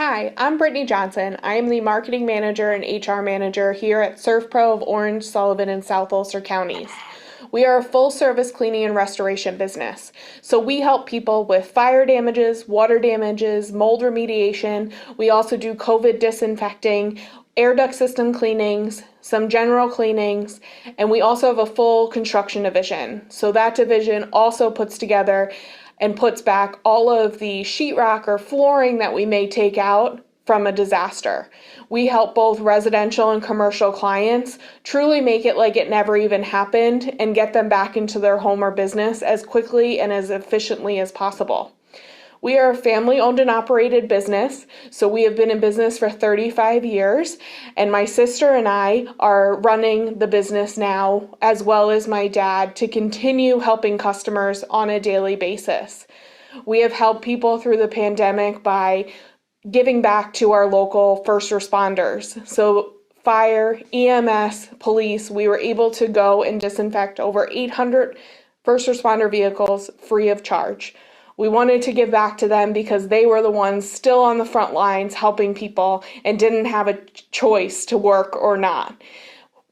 Hi, I'm Brittany Johnson. I am the Marketing Manager and HR Manager here at ServPro of Orange, Sullivan, and South Ulster counties. We are a full-service cleaning and restoration business, so we help people with fire damages, water damages, mold remediation. We also do COVID disinfecting, air duct system cleanings, some general cleanings, and we also have a full construction division. So that division also puts together and puts back all of the sheetrock or flooring that we may take out from a disaster. We help both residential and commercial clients truly make it like it never even happened and get them back into their home or business as quickly and as efficiently as possible. We are a family-owned and operated business, so we have been in business for 35 years, and my sister and I are running the business now, as well as my dad, to continue helping customers on a daily basis. We have helped people through the pandemic by giving back to our local first responders. So fire, EMS, police, we were able to go and disinfect over 800 first responder vehicles free of charge. We wanted to give back to them because they were the ones still on the front lines helping people and didn't have a choice to work or not.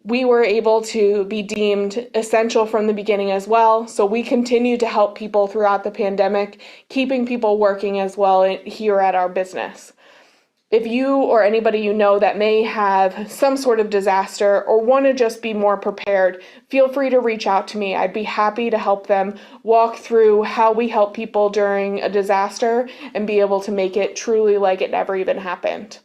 We were able to be deemed essential from the beginning as well, so we continue to help people throughout the pandemic, keeping people working as well here at our business. If you or anybody you know that may have some sort of disaster or want to just be more prepared, feel free to reach out to me. I'd be happy to help them walk through how we help people during a disaster and be able to make it truly like it never even happened.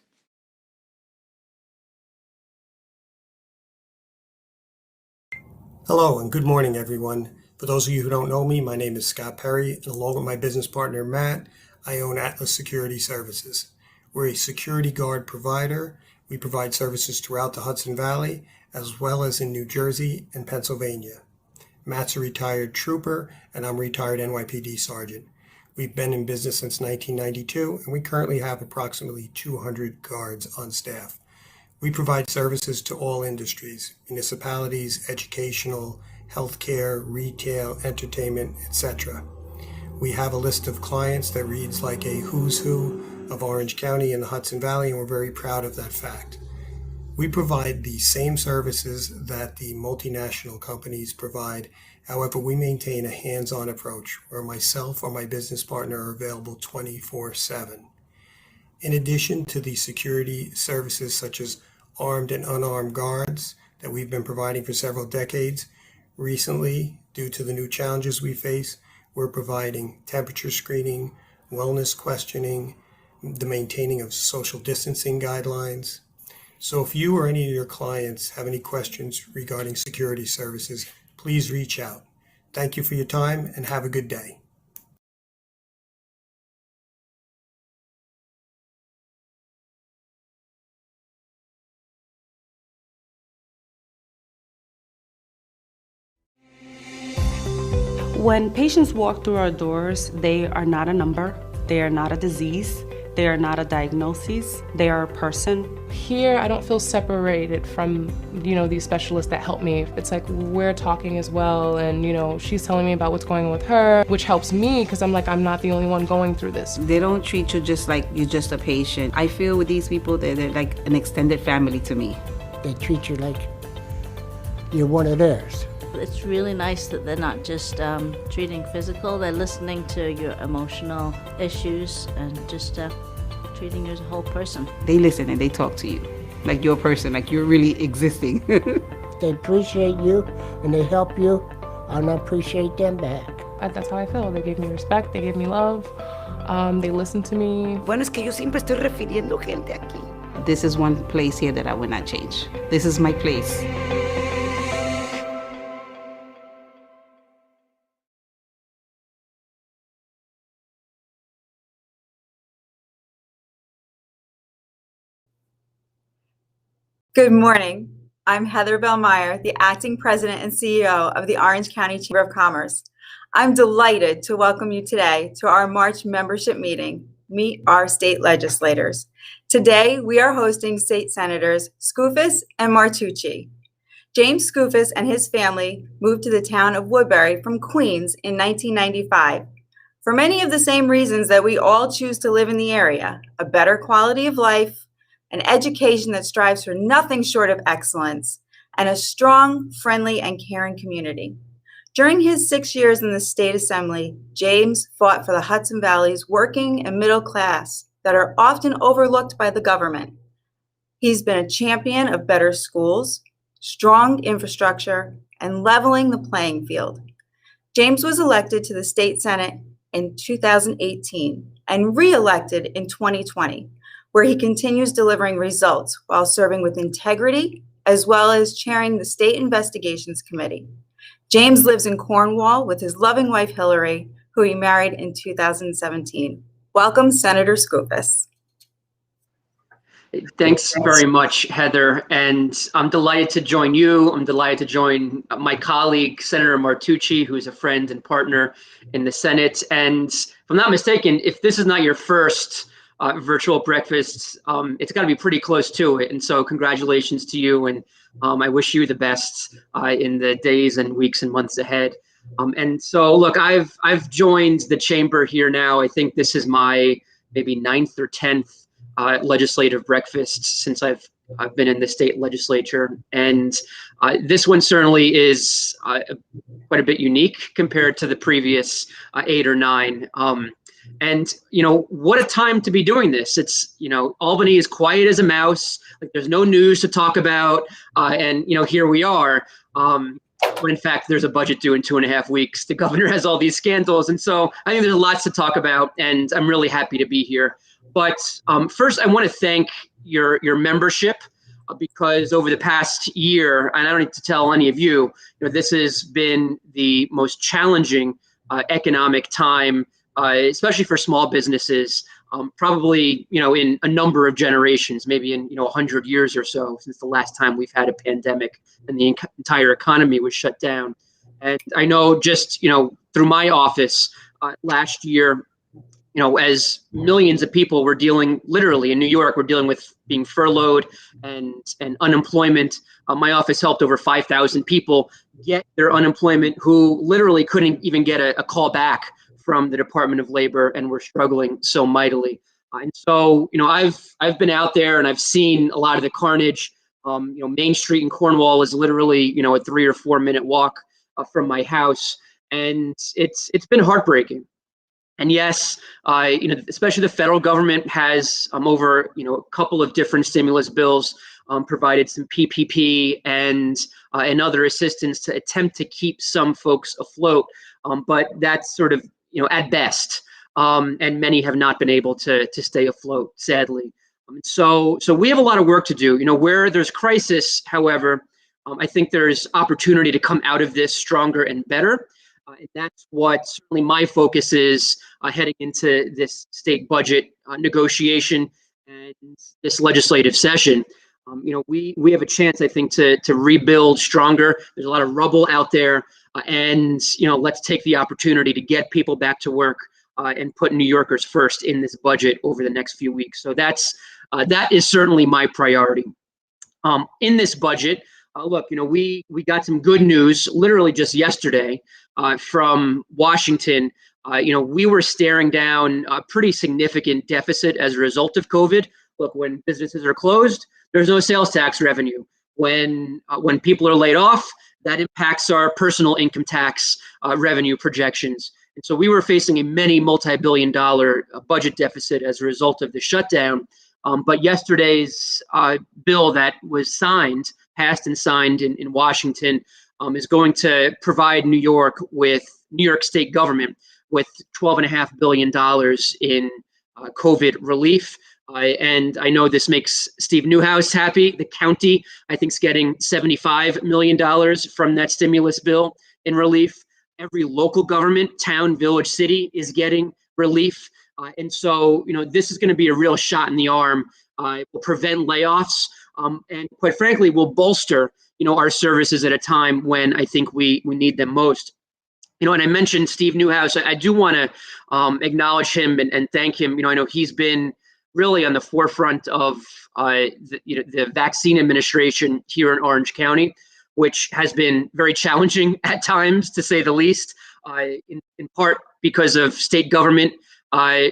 Hello and good morning, everyone. For those of you who don't know me, my name is Scott Perry, and along with my business partner, Matt, I own Atlas Security Services. We're a security guard provider. We provide services throughout the Hudson Valley, as well as in New Jersey and Pennsylvania. Matt's a retired trooper, and I'm a retired NYPD sergeant. We've been in business since 1992, and we currently have approximately 200 guards on staff. We provide services to all industries: municipalities, educational, healthcare, retail, entertainment, etc. We have a list of clients that reads like a who's who of Orange County and the Hudson Valley, and we're very proud of that fact. We provide the same services that the multinational companies provide. However, we maintain a hands-on approach where myself or my business partner are available 24/7. In addition to the security services such as armed and unarmed guards that we've been providing for several decades, recently, due to the new challenges we face, we're providing temperature screening, wellness questioning, the maintaining of social distancing guidelines. So if you or any of your clients have any questions regarding security services, please reach out. Thank you for your time and have a good day. When patients walk through our doors, they are not a number, they are not a disease, they are not a diagnosis, they are a person. Here, I don't feel separated from, these specialists that help me. It's like we're talking as well, and, she's telling me about what's going on with her, which helps me because I'm not the only one going through this. They don't treat you just like you're just a patient. I feel with these people that they're like an extended family to me. They treat you like you're one of theirs. It's really nice that they're not just treating physical, they're listening to your emotional issues and just treating you as a whole person. They listen and they talk to you like you're a person, like you're really existing. They appreciate you and they help you, and I appreciate them back. That's how I feel. They gave me respect, they gave me love, they listened to me. Bueno, es que yo siempre estoy refiriendo gente aquí. This is one place here that I will not change. This is my place. Good morning. I'm Heather Bellmeyer, the Acting President and CEO of the Orange County Chamber of Commerce. I'm delighted to welcome you today to our March membership meeting, Meet Our State Legislators. Today, we are hosting State Senators Skoufis and Martucci. James Skoufis and his family moved to the town of Woodbury from Queens in 1995. For many of the same reasons that we all choose to live in the area, a better quality of life, an education that strives for nothing short of excellence, and a strong, friendly, and caring community. During his 6 years in the State Assembly, James fought for the Hudson Valley's working and middle class that are often overlooked by the government. He's been a champion of better schools, strong infrastructure, and leveling the playing field. James was elected to the State Senate in 2018 and re-elected in 2020, where he continues delivering results while serving with integrity, as well as chairing the State Investigations Committee. James lives in Cornwall with his loving wife, Hillary, who he married in 2017. Welcome, Senator Skoufis. Thanks very much, Heather. And I'm delighted to join you. I'm delighted to join my colleague, Senator Martucci, who is a friend and partner in the Senate. And if I'm not mistaken, if this is not your first virtual breakfast, it's got to be pretty close to it. And so congratulations to you. And I wish you the best in the days and weeks and months ahead. And so, look, I've joined the chamber here now. I think this is my maybe 9th or 10th legislative breakfast since I've been in the state legislature. And this one certainly is quite a bit unique compared to the previous 8 or 9. And, what a time to be doing this. It's, Albany is quiet as a mouse. Like, there's no news to talk about. And, here we are. When in fact, there's a budget due in 2.5 weeks. The governor has all these scandals. And so I think there's lots to talk about. And I'm really happy to be here. But first, I want to thank your membership because over the past year, and I don't need to tell any of you, this has been the most challenging economic time, especially for small businesses, probably in a number of generations, maybe in 100 years or so since the last time we've had a pandemic and the entire economy was shut down. And I know just through my office last year, as millions of people were dealing, literally in New York, we're dealing with being furloughed and unemployment. My office helped over 5,000 people get their unemployment who literally couldn't even get a call back from the Department of Labor and were struggling so mightily. And so, I've been out there and I've seen a lot of the carnage. Main Street in Cornwall is literally, a 3 or 4 minute walk from my house. And it's been heartbreaking. And yes, especially the federal government has over a couple of different stimulus bills provided some PPP and other assistance to attempt to keep some folks afloat. But that's sort of at best, and many have not been able to stay afloat, sadly. So we have a lot of work to do. Where there's crisis, however, I think there's opportunity to come out of this stronger and better. And that's what certainly my focus is heading into this state budget negotiation and this legislative session. We have a chance, I think, to rebuild stronger. There's a lot of rubble out there, and let's take the opportunity to get people back to work and put New Yorkers first in this budget over the next few weeks. So that is certainly my priority. In this budget, look, we got some good news literally just yesterday from Washington. We were staring down a pretty significant deficit as a result of COVID. Look, when businesses are closed, there's no sales tax revenue. When people are laid off, that impacts our personal income tax revenue projections. And so we were facing a many multi-billion-dollar budget deficit as a result of the shutdown. But yesterday's bill that was passed and signed in Washington, is going to provide New York State government with $12.5 billion in COVID relief. And I know this makes Steve Newhouse happy. The county, I think, is getting $75 million from that stimulus bill in relief. Every local government, town, village, city is getting relief. And so, this is going to be a real shot in the arm. It will prevent layoffs, and quite frankly, will bolster, our services at a time when I think we need them most. And I mentioned Steve Newhouse. I do want to acknowledge him and thank him. I know he's been really on the forefront of the vaccine administration here in Orange County, which has been very challenging at times, to say the least. in part because of state government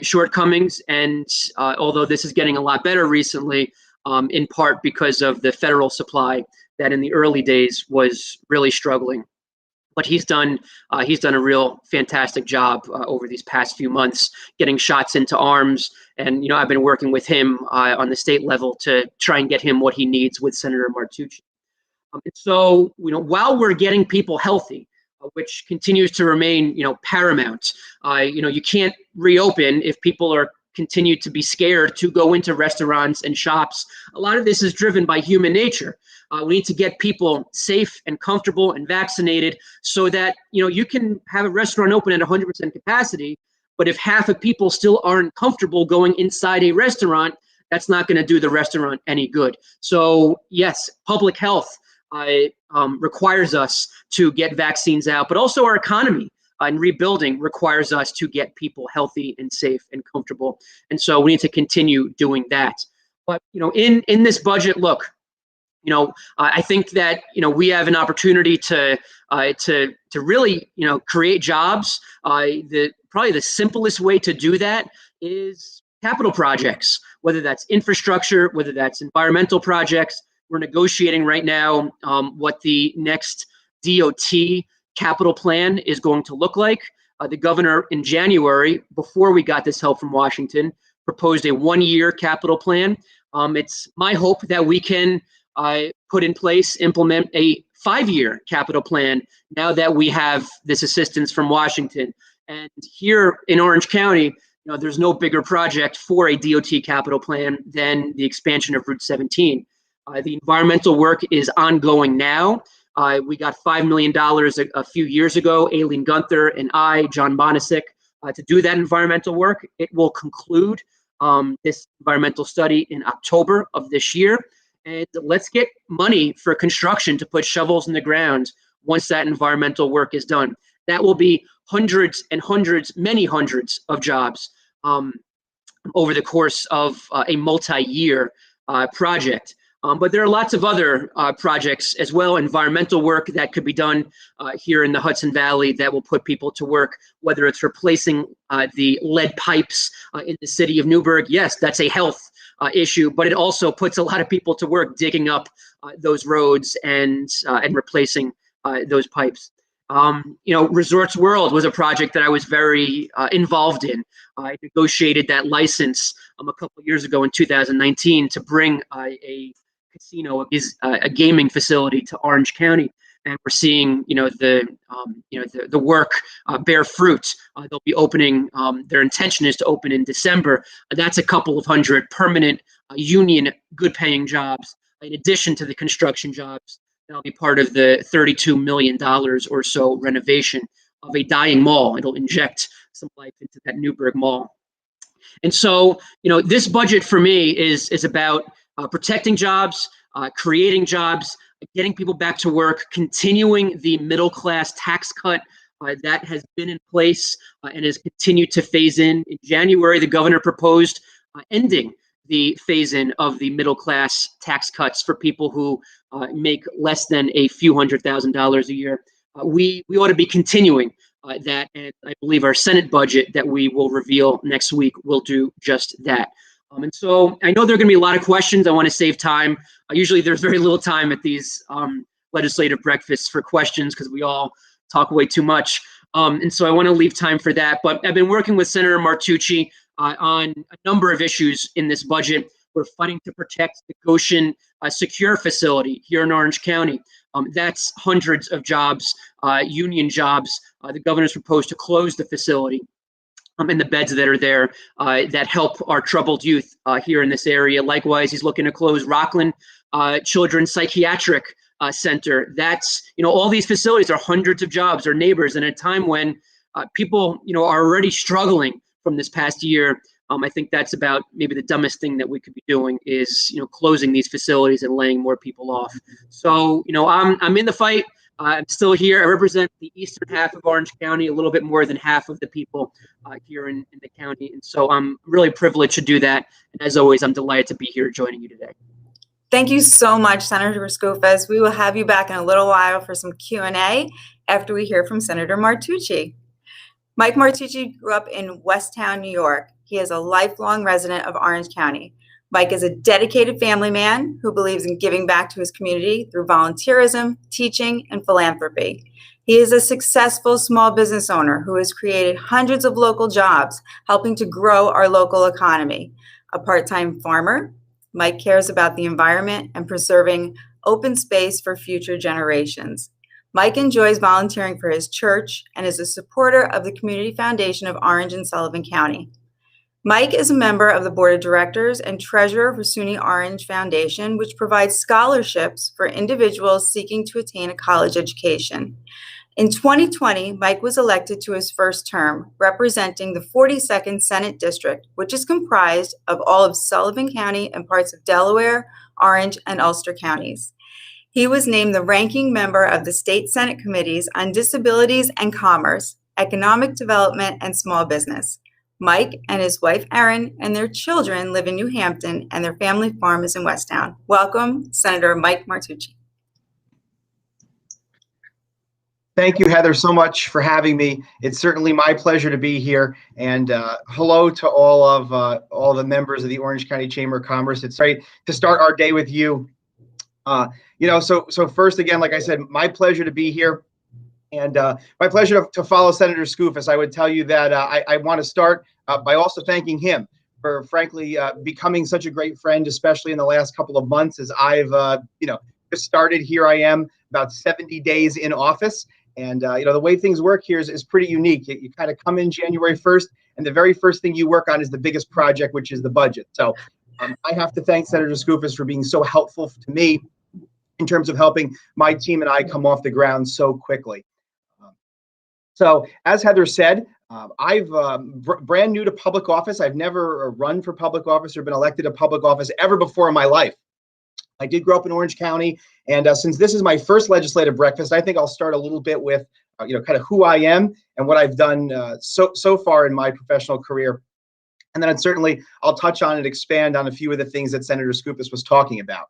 shortcomings, and although this is getting a lot better recently, in part because of the federal supply that in the early days was really struggling. But he's done a real fantastic job over these past few months, getting shots into arms. And I've been working with him on the state level to try and get him what he needs with Senator Martucci. And so, while we're getting people healthy, which continues to remain, paramount, you can't reopen if people are continue to be scared to go into restaurants and shops. A lot of this is driven by human nature. We need to get people safe and comfortable and vaccinated so that, you can have a restaurant open at 100% capacity, but if half of people still aren't comfortable going inside a restaurant, that's not going to do the restaurant any good. So yes, public health requires us to get vaccines out, but also our economy and rebuilding requires us to get people healthy and safe and comfortable. And so we need to continue doing that. But, in this budget, look, I think that, we have an opportunity to really, create jobs. Probably the simplest way to do that is capital projects, whether that's infrastructure, whether that's environmental projects. We're negotiating right now what the next DOT capital plan is going to look like. The governor in January, before we got this help from Washington, proposed a 1-year capital plan. It's my hope that we can put in place, implement a 5-year capital plan now that we have this assistance from Washington. And here in Orange County, there's no bigger project for a DOT capital plan than the expansion of Route 17. The environmental work is ongoing now. We got $5 million a few years ago, Aileen Gunther and John Bonisic, to do that environmental work. It will conclude this environmental study in October of this year. And let's get money for construction to put shovels in the ground once that environmental work is done. That will be hundreds and hundreds, many hundreds of jobs over the course of a multi-year project. But there are lots of other projects as well, environmental work that could be done here in the Hudson Valley that will put people to work, whether it's replacing the lead pipes in the city of Newburgh. Yes, that's a health issue, but it also puts a lot of people to work digging up those roads and replacing those pipes. Resorts World was a project that I was very involved in. I negotiated that license a couple of years ago in 2019 to bring a casino, a gaming facility to Orange County, and we're seeing the work bear fruit. They'll be opening. Their intention is to open in December. That's a couple of hundred permanent union good-paying jobs in addition to the construction jobs. That'll be part of the $32 million or so renovation of a dying mall. It'll inject some life into that Newburgh mall. And so, this budget for me is about protecting jobs, creating jobs, getting people back to work, continuing the middle class tax cut that has been in place and has continued to phase in. In January, the governor proposed ending the phase-in of the middle class tax cuts for people who make less than a few $100,000s a year. We ought to be continuing that, and I believe our Senate budget that we will reveal next week will do just that. And so I know there are going to be a lot of questions. I want to save time. Usually there's very little time at these legislative breakfasts for questions because we all talk way too much. And so I want to leave time for that. But I've been working with Senator Martucci on a number of issues in this budget. We're fighting to protect the Goshen Secure facility here in Orange County. That's hundreds of jobs, union jobs. The governor's proposed to close the facility. And the beds that are there that help our troubled youth here in this area. Likewise, he's looking to close Rockland Children's Psychiatric Center. That's, all these facilities are hundreds of jobs or neighbors. And at a time when people, are already struggling from this past year, I think that's about maybe the dumbest thing that we could be doing is, closing these facilities and laying more people off. So, I'm in the fight. I'm still here. I represent the eastern half of Orange County, a little bit more than half of the people here in the county. And so I'm really privileged to do that. And as always, I'm delighted to be here joining you today. Thank you so much, Senator Skoufis. We will have you back in a little while for some Q&A after we hear from Senator Martucci. Mike Martucci grew up in Westtown, New York. He is a lifelong resident of Orange County. Mike is a dedicated family man who believes in giving back to his community through volunteerism, teaching, and philanthropy. He is a successful small business owner who has created hundreds of local jobs, helping to grow our local economy. A part-time farmer, Mike cares about the environment and preserving open space for future generations. Mike enjoys volunteering for his church and is a supporter of the Community Foundation of Orange and Sullivan County. Mike is a member of the board of directors and treasurer for SUNY Orange Foundation, which provides scholarships for individuals seeking to attain a college education. In 2020, Mike was elected to his first term, representing the 42nd Senate District, which is comprised of all of Sullivan County and parts of Delaware, Orange, and Ulster counties. He was named the ranking member of the State Senate Committees on Disabilities and Commerce, Economic Development, and Small Business. Mike and his wife, Erin, and their children live in New Hampton, and their family farm is in Westtown. Welcome, Senator Mike Martucci. Thank you, Heather, so much for having me. It's certainly my pleasure to be here. And hello to all the members of the Orange County Chamber of Commerce. It's great to start our day with you. So first, again, like I said, my pleasure to be here. And my pleasure to follow Senator Skoufis. I would tell you that I want to start by also thanking him for, frankly, becoming such a great friend, especially in the last couple of months as I've, just started. Here I am, about 70 days in office. And, the way things work here is pretty unique. You kind of come in January 1st, and the very first thing you work on is the biggest project, which is the budget. So I have to thank Senator Skoufis for being so helpful to me in terms of helping my team and I come off the ground so quickly. So as Heather said, I've brand new to public office. I've never run for public office or been elected to public office ever before in my life. I did grow up in Orange County, and since this is my first legislative breakfast, I think I'll start a little bit with, kind of who I am and what I've done so far in my professional career. And then I'll touch on and expand on a few of the things that Senator Skoufis was talking about.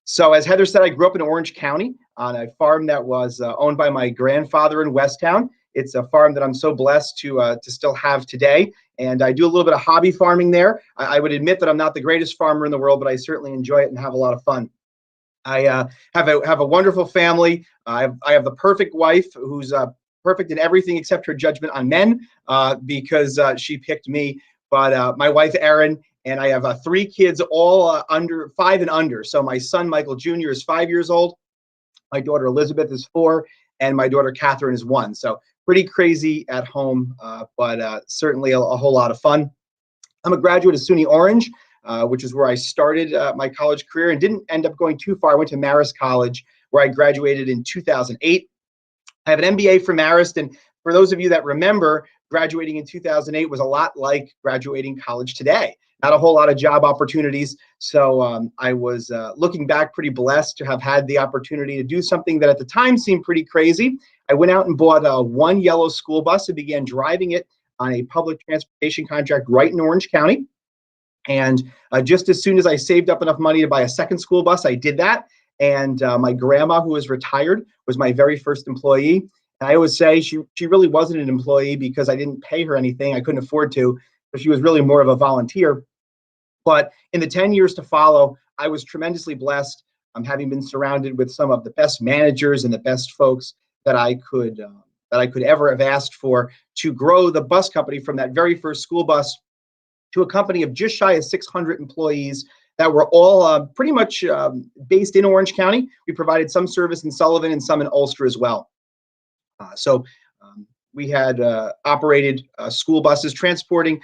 So as Heather said, I grew up in Orange County on a farm that was owned by my grandfather in Westtown. It's a farm that I'm so blessed to still have today. And I do a little bit of hobby farming there. I would admit that I'm not the greatest farmer in the world, but I certainly enjoy it and have a lot of fun. I have a wonderful family. I have the perfect wife who's perfect in everything except her judgment on men because she picked me. But my wife, Erin, and I have 3 kids, all under 5 and under. So my son, Michael Jr. is 5 years old. My daughter, Elizabeth, is 4. And my daughter, Catherine, is 1. So pretty crazy at home, but certainly a whole lot of fun. I'm a graduate of SUNY Orange, which is where I started my college career and didn't end up going too far. I went to Marist College, where I graduated in 2008. I have an MBA from Marist, and for those of you that remember, graduating in 2008 was a lot like graduating college today. Not a whole lot of job opportunities. So I was looking back pretty blessed to have had the opportunity to do something that at the time seemed pretty crazy. I went out and bought 1 yellow school bus and began driving it on a public transportation contract right in Orange County. And just as soon as I saved up enough money to buy a second school bus, I did that. And my grandma, who was retired, was my very first employee. And I always say she really wasn't an employee because I didn't pay her anything. I couldn't afford to. But she was really more of a volunteer. But in the 10 years to follow, I was tremendously blessed, having been surrounded with some of the best managers and the best folks that I could ever have asked for, to grow the bus company from that very first school bus to a company of just shy of 600 employees that were all pretty much based in Orange County. We provided some service in Sullivan and some in Ulster as well. So we had operated school buses transporting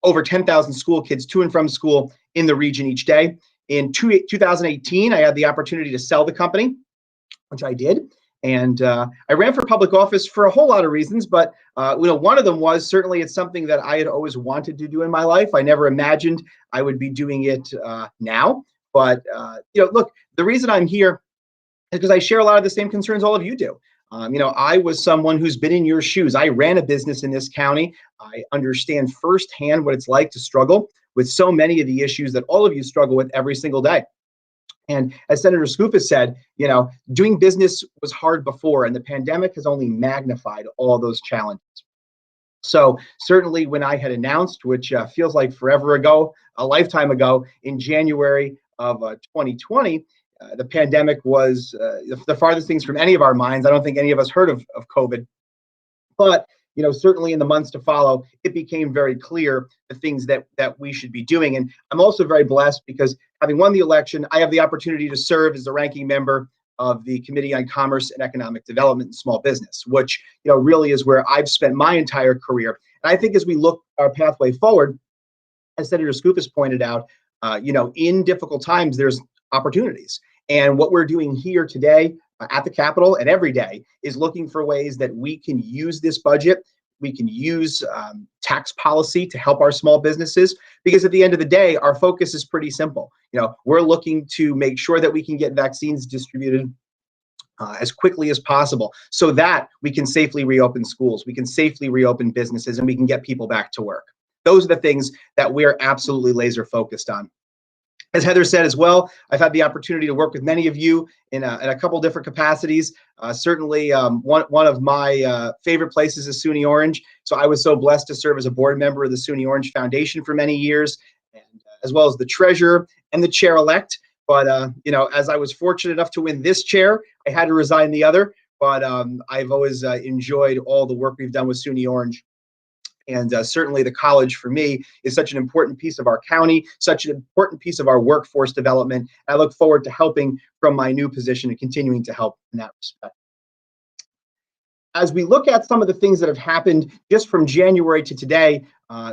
over 10,000 school kids to and from school in the region each day. In 2018, I had the opportunity to sell the company, which I did. And I ran for public office for a whole lot of reasons, but one of them was certainly it's something that I had always wanted to do in my life. I never imagined I would be doing it now. But look, the reason I'm here is because I share a lot of the same concerns all of you do. I was someone who's been in your shoes. I ran a business in this county. I understand firsthand what it's like to struggle with so many of the issues that all of you struggle with every single day. And as Senator Skoufis said, doing business was hard before, and the pandemic has only magnified all those challenges. So certainly when I had announced, which feels like forever ago, a lifetime ago, in January of 2020, the pandemic was the farthest things from any of our minds. I don't think any of us heard of COVID. But certainly in the months to follow, it became very clear the things that we should be doing. And I'm also very blessed because having won the election, I have the opportunity to serve as the ranking member of the Committee on Commerce and Economic Development and Small Business, which really is where I've spent my entire career. And I think as we look our pathway forward, as Senator Skoufis pointed out, in difficult times, there's opportunities. And what we're doing here today at the Capitol and every day is looking for ways that we can use this budget. We can use tax policy to help our small businesses, because at the end of the day, our focus is pretty simple. We're looking to make sure that we can get vaccines distributed as quickly as possible so that we can safely reopen schools, we can safely reopen businesses, and we can get people back to work. Those are the things that we're absolutely laser focused on. As Heather said as well, I've had the opportunity to work with many of you in a couple different capacities. Certainly, one of my favorite places is SUNY Orange. So I was so blessed to serve as a board member of the SUNY Orange Foundation for many years, and as well as the treasurer and the chair-elect. But as I was fortunate enough to win this chair, I had to resign the other. But I've always enjoyed all the work we've done with SUNY Orange. And certainly the college for me is such an important piece of our county, such an important piece of our workforce development. I look forward to helping from my new position and continuing to help in that respect. As we look at some of the things that have happened just from January to today, I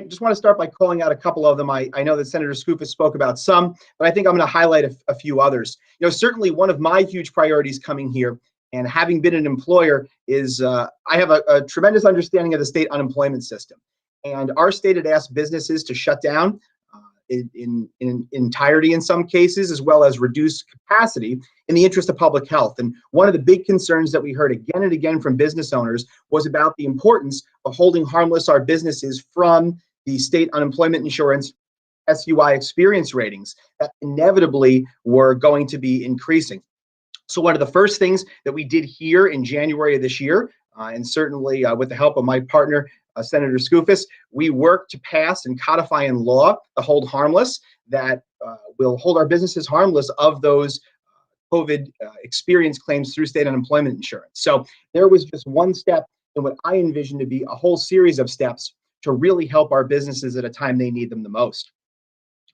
just want to start by calling out a couple of them. I know that Senator Skoufis spoke about some, but I think I'm going to highlight a few others. Certainly one of my huge priorities coming here, and having been an employer, is I have a tremendous understanding of the state unemployment system. And our state had asked businesses to shut down in entirety in some cases, as well as reduce capacity in the interest of public health. And one of the big concerns that we heard again and again from business owners was about the importance of holding harmless our businesses from the state unemployment insurance SUI experience ratings that inevitably were going to be increasing. So one of the first things that we did here in January of this year, and certainly with the help of my partner, Senator Skoufis, we worked to pass and codify in law the hold harmless that will hold our businesses harmless of those COVID experience claims through state unemployment insurance. So there was just one step in what I envision to be a whole series of steps to really help our businesses at a time they need them the most.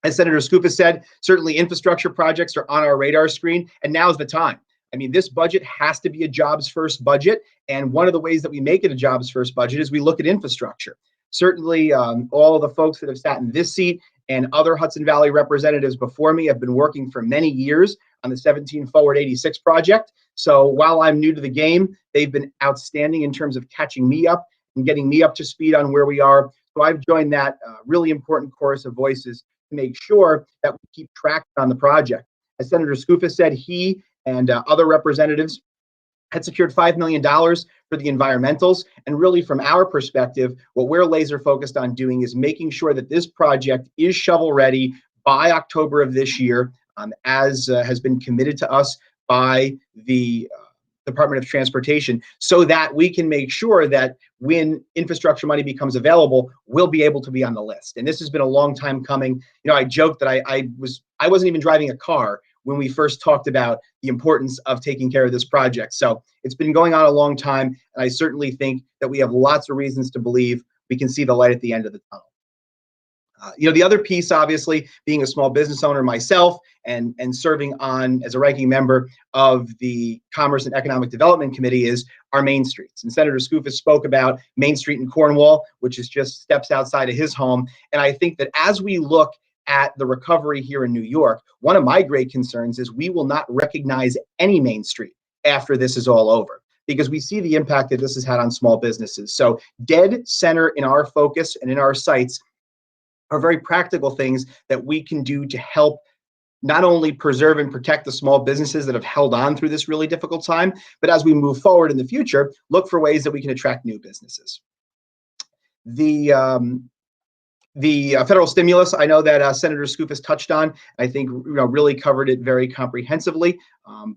As Senator Skoufis said, certainly infrastructure projects are on our radar screen, and now's the time. I mean, this budget has to be a jobs first budget. And one of the ways that we make it a jobs first budget is we look at infrastructure. Certainly, all of the folks that have sat in this seat and other Hudson Valley representatives before me have been working for many years on the 17 Forward 86 project. So while I'm new to the game, they've been outstanding in terms of catching me up and getting me up to speed on where we are. So I've joined that really important chorus of voices to make sure that we keep track on the project. As Senator Skoufis said, he and other representatives had secured $5 million for the environmentals. And really, from our perspective, what we're laser focused on doing is making sure that this project is shovel ready by October of this year, as has been committed to us by the Department of Transportation, so that we can make sure that when infrastructure money becomes available, we'll be able to be on the list. And this has been a long time coming. I joked that I wasn't even driving a car when we first talked about the importance of taking care of this project. So it's been going on a long time, and I certainly think that we have lots of reasons to believe we can see the light at the end of the tunnel. The other piece, obviously, being a small business owner myself and serving on as a ranking member of the Commerce and Economic Development Committee, is our Main Streets. And Senator Skoufis spoke about Main Street in Cornwall, which is just steps outside of his home. And I think that as we look at the recovery here in New York, one of my great concerns is we will not recognize any Main Street after this is all over, because we see the impact that this has had on small businesses. So dead center in our focus and in our sights are very practical things that we can do to help not only preserve and protect the small businesses that have held on through this really difficult time, but as we move forward in the future, look for ways that we can attract new businesses. The federal stimulus, I know that Senator Skoufis touched on. I think really covered it very comprehensively,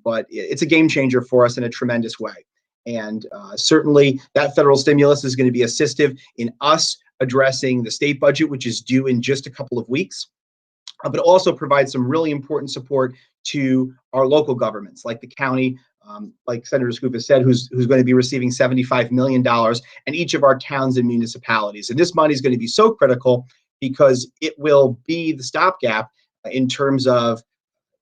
but it's a game changer for us in a tremendous way. And certainly that federal stimulus is going to be assistive in us addressing the state budget, which is due in just a couple of weeks, but also provide some really important support to our local governments, like the county, like Senator Skoufis said, who's going to be receiving $75 million, and each of our towns and municipalities. And this money is going to be so critical because it will be the stopgap in terms of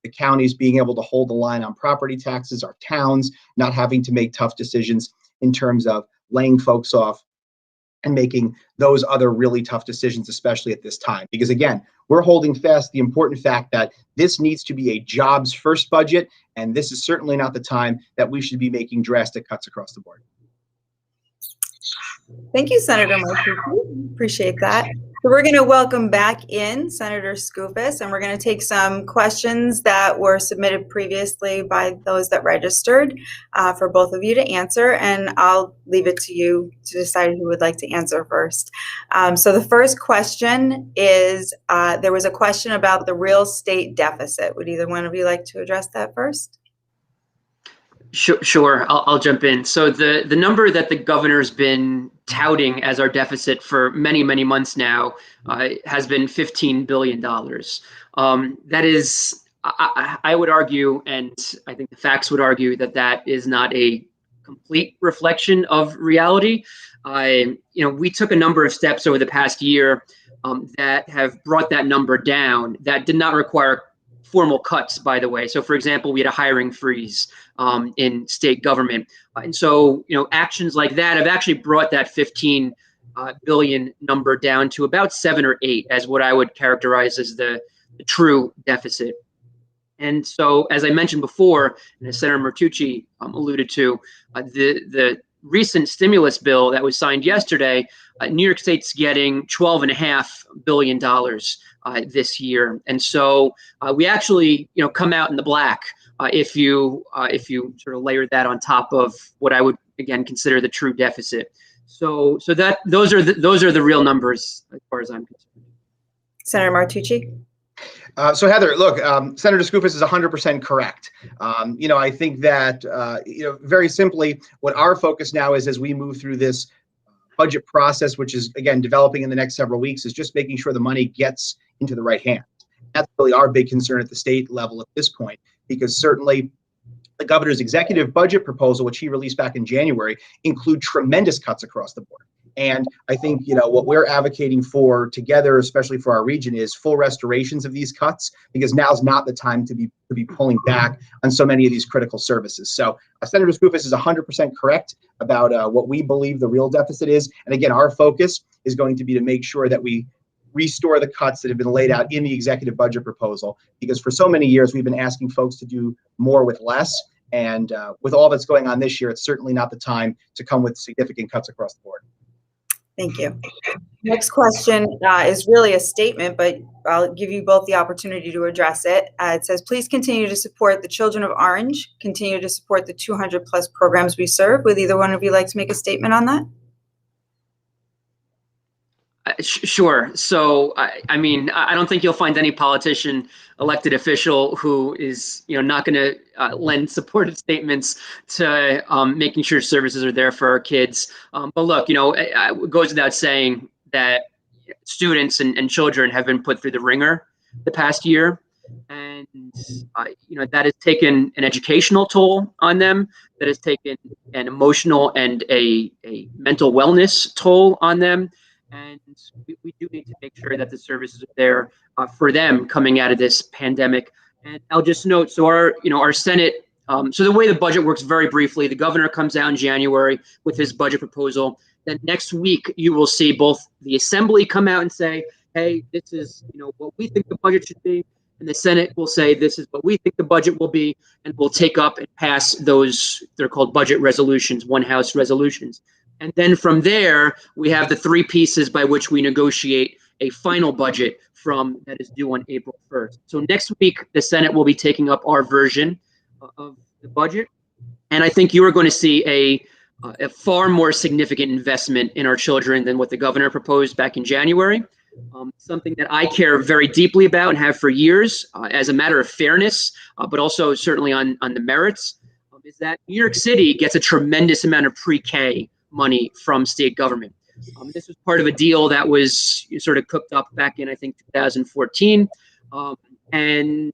the counties being able to hold the line on property taxes, our towns not having to make tough decisions in terms of laying folks off and making those other really tough decisions, especially at this time. Because again, we're holding fast the important fact that this needs to be a jobs first budget, and this is certainly not the time that we should be making drastic cuts across the board. Thank you, Senator Martucci. Appreciate that. So we're going to welcome back in Senator Skoufis, and we're going to take some questions that were submitted previously by those that registered for both of you to answer, and I'll leave it to you to decide who would like to answer first. So the first question is, there was a question about the real estate deficit. Would either one of you like to address that first? Sure. I'll jump in. So the number that the governor's been touting as our deficit for many, many months now has been $15 billion. That is, I would argue, and I think the facts would argue, that that is not a complete reflection of reality. We took a number of steps over the past year that have brought that number down. That did not require formal cuts, by the way. So, for example, we had a hiring freeze in state government. And so, actions like that have actually brought that 15 billion number down to about 7 or 8 as what I would characterize as the true deficit. And so, as I mentioned before, and as Senator Martucci alluded to, the recent stimulus bill that was signed yesterday, New York State's getting $12.5 billion this year. And so we actually, come out in the black if you sort of layer that on top of what I would again consider the true deficit. So that those are the real numbers as far as I'm concerned. Senator Martucci. So Heather, look, Senator Skoufis is 100% correct. I think that, very simply, what our focus now is as we move through this budget process, which is, again, developing in the next several weeks, is just making sure the money gets into the right hands. That's really our big concern at the state level at this point, because certainly the governor's executive budget proposal, which he released back in January, include tremendous cuts across the board. And I think, what we're advocating for together, especially for our region, is full restorations of these cuts, because now's not the time to be pulling back on so many of these critical services. So Senator Skoufis is 100% correct about what we believe the real deficit is. And again, our focus is going to be to make sure that we restore the cuts that have been laid out in the executive budget proposal, because for so many years we've been asking folks to do more with less. And with all that's going on this year, it's certainly not the time to come with significant cuts across the board. Thank you. Next question is really a statement, but I'll give you both the opportunity to address it. It says, please continue to support the children of Orange, continue to support the 200 plus programs we serve. Would either one of you like to make a statement on that? Sure. So, I mean, I don't think you'll find any politician, elected official who is, not going to lend supportive statements to making sure services are there for our kids. But look, it goes without saying that students and children have been put through the ringer the past year. And, that has taken an educational toll on them, that has taken an emotional and a mental wellness toll on them. And we do need to make sure that the services are there for them coming out of this pandemic. And I'll just note, so our Senate, so the way the budget works very briefly, the governor comes out in January with his budget proposal. Then next week, you will see both the Assembly come out and say, hey, this is what we think the budget should be. And the Senate will say, this is what we think the budget will be. And we'll take up and pass those, they're called budget resolutions, one house resolutions. And then from there, we have the 3 pieces by which we negotiate a final budget that is due on April 1st. So next week, the Senate will be taking up our version of the budget. And I think you are going to see a far more significant investment in our children than what the governor proposed back in January. Something that I care very deeply about and have for years as a matter of fairness, but also certainly on the merits. is that New York City gets a tremendous amount of pre-K money from state government. This was part of a deal that was sort of cooked up back in, I think, 2014. And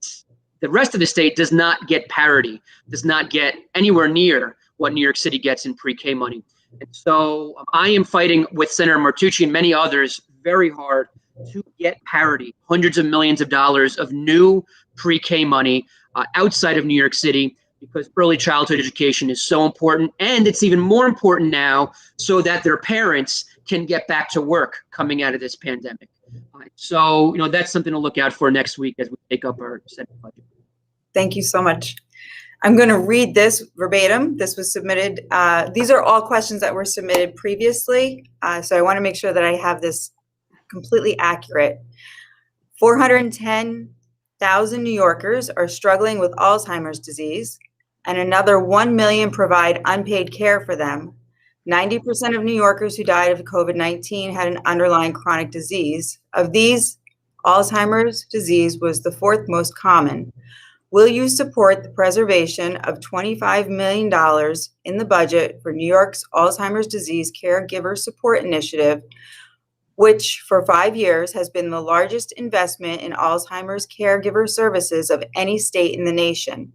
the rest of the state does not get parity, does not get anywhere near what New York City gets in pre-K money. And so I am fighting with Senator Martucci and many others very hard to get parity, hundreds of millions of dollars of new pre-K money outside of New York City, because early childhood education is so important. And it's even more important now so that their parents can get back to work coming out of this pandemic. So, that's something to look out for next week as we take up our Senate budget. Thank you so much. I'm going to read this verbatim. This was submitted. These are all questions that were submitted previously. So I want to make sure that I have this completely accurate. 410,000 New Yorkers are struggling with Alzheimer's disease, and another 1 million provide unpaid care for them. 90% of New Yorkers who died of COVID-19 had an underlying chronic disease. Of these, Alzheimer's disease was the fourth most common. Will you support the preservation of $25 million in the budget for New York's Alzheimer's Disease Caregiver Support Initiative, which for 5 years has been the largest investment in Alzheimer's caregiver services of any state in the nation?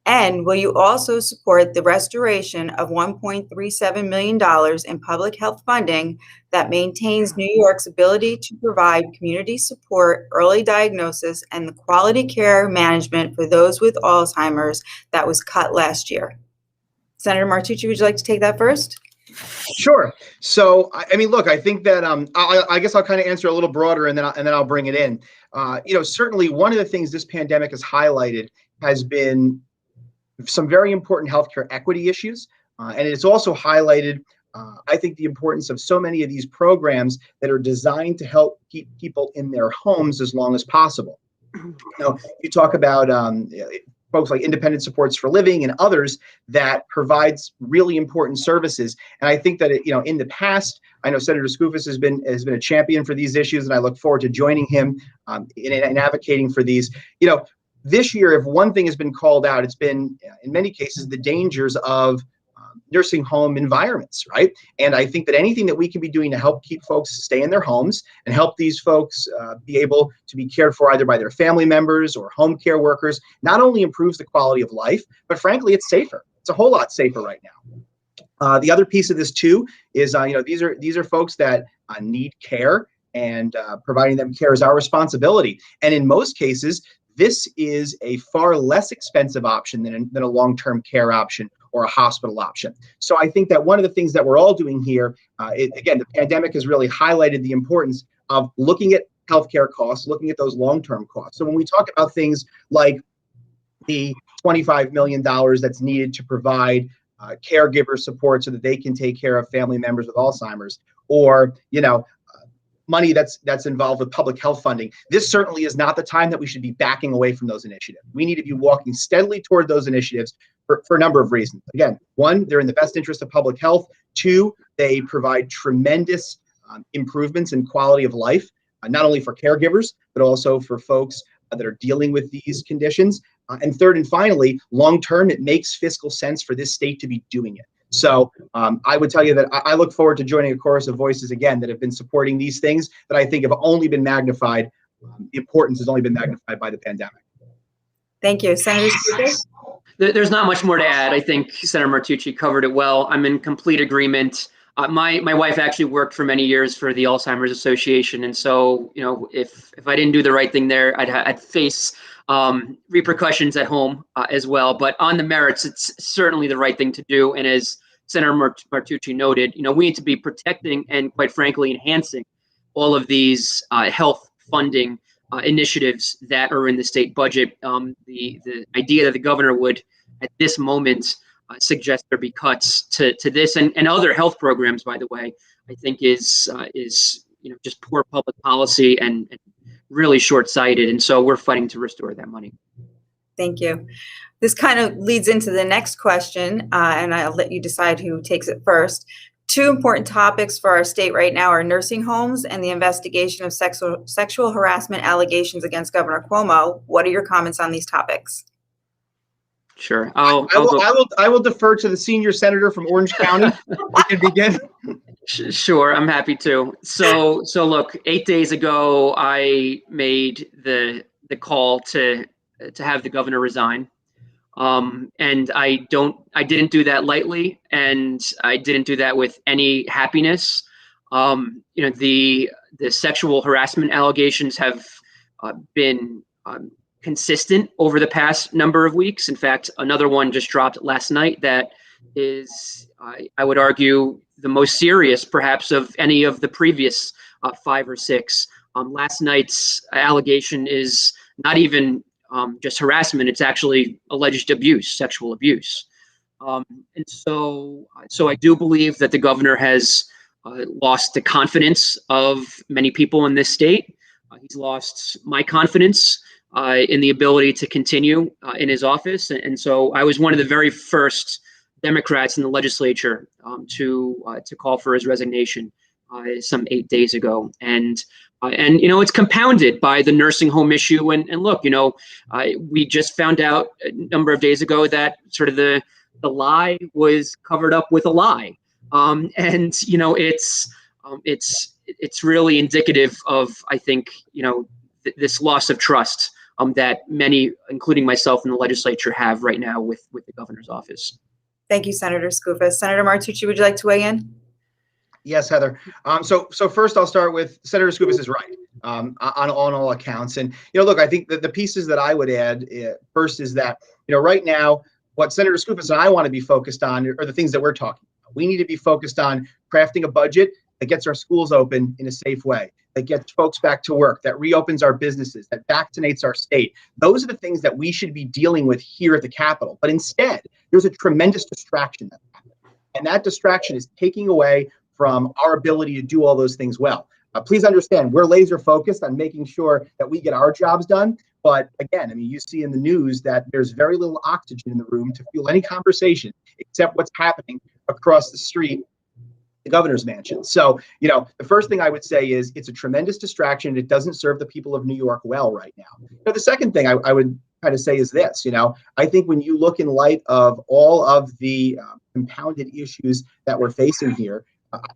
And will you also support the restoration of $1.37 million in public health funding that maintains New York's ability to provide community support, early diagnosis, and the quality care management for those with Alzheimer's that was cut last year? Senator Martucci, would you like to take that first? Sure. So, I mean, look, I think that I guess I'll kind of answer a little broader, and then I'll bring it in. Certainly one of the things this pandemic has highlighted has been some very important healthcare equity issues, and it's also highlighted, I think, the importance of so many of these programs that are designed to help keep people in their homes as long as possible. You talk about folks like Independent Supports for Living and others that provides really important services. And I think that in the past, I know Senator Skoufis has been a champion for these issues, and I look forward to joining him in advocating for these. This year, if one thing has been called out, it's been, in many cases, the dangers of nursing home environments, right? And I think that anything that we can be doing to help keep folks stay in their homes and help these folks be able to be cared for either by their family members or home care workers not only improves the quality of life, but frankly, it's safer. It's a whole lot safer right now. The other piece of this too is, these are folks that need care, and providing them care is our responsibility. And in most cases, this is a far less expensive option than a long-term care option or a hospital option. So I think that one of the things that we're all doing here, again, the pandemic has really highlighted the importance of looking at healthcare costs, looking at those long-term costs. So when we talk about things like the $25 million that's needed to provide caregiver support so that they can take care of family members with Alzheimer's, or money that's involved with public health funding, this certainly is not the time that we should be backing away from those initiatives. We need to be walking steadily toward those initiatives for a number of reasons. Again, one, they're in the best interest of public health. Two, they provide tremendous improvements in quality of life, not only for caregivers, but also for folks that are dealing with these conditions. And third and finally, long-term, it makes fiscal sense for this state to be doing it. So I would tell you that I look forward to joining a chorus of voices again that have been supporting these things that I think have only been magnified. The importance has only been magnified by the pandemic. Thank you. Senator Skoufis? There's not much more to add. I think Senator Martucci covered it well. I'm in complete agreement. My wife actually worked for many years for the Alzheimer's Association, and so if I didn't do the right thing there, I'd face repercussions at home as well. But on the merits, it's certainly the right thing to do. And as Senator Martucci noted, we need to be protecting and, quite frankly, enhancing all of these health funding initiatives that are in the state budget. The idea that the governor would, at this moment, suggest there be cuts to this and other health programs, by the way, I think is just poor public policy and really short-sighted. And so we're fighting to restore that money. Thank you. This kind of leads into the next question, and I'll let you decide who takes it first. Two important topics for our state right now are nursing homes and the investigation of sexual harassment allegations against Governor Cuomo. What are your comments on these topics? Sure. I will defer to the senior senator from Orange County. We can begin. Sure, I'm happy to. So look, 8 days ago, I made the call to have the governor resign. And I didn't do that lightly, and I didn't do that with any happiness. The sexual harassment allegations have been consistent over the past number of weeks. In fact, another one just dropped last night that is, I would argue, the most serious, perhaps, of any of the previous 5 or 6. Last night's allegation is not even just harassment; it's actually alleged abuse, sexual abuse. And so I do believe that the governor has lost the confidence of many people in this state. He's lost my confidence in the ability to continue in his office. And so I was one of the very first Democrats in the legislature to call for his resignation some 8 days ago. And it's compounded by the nursing home issue. And look, we just found out a number of days ago that sort of the lie was covered up with a lie. It's really indicative of, I think, this loss of trust that many, including myself in the legislature, have right now with the governor's office. Thank you, Senator Skoufis. Senator Martucci, would you like to weigh in? Yes, Heather. So first I'll start with Senator Skoufis is right on all accounts. And, look, I think that the pieces that I would add first is that, right now, what Senator Skoufis and I want to be focused on are the things that we're talking about. We need to be focused on crafting a budget that gets our schools open in a safe way, that gets folks back to work, that reopens our businesses, that vaccinates our state. Those are the things that we should be dealing with here at the Capitol. But instead, there's a tremendous distraction that's happening. And that distraction is taking away from our ability to do all those things well. Please understand, we're laser focused on making sure that we get our jobs done. But again, you see in the news that there's very little oxygen in the room to fuel any conversation except what's happening across the street, the governor's mansion. So, the first thing I would say is it's a tremendous distraction. It doesn't serve the people of New York well right now. The second thing I would kind of say is this, I think when you look in light of all of the compounded issues that we're facing here,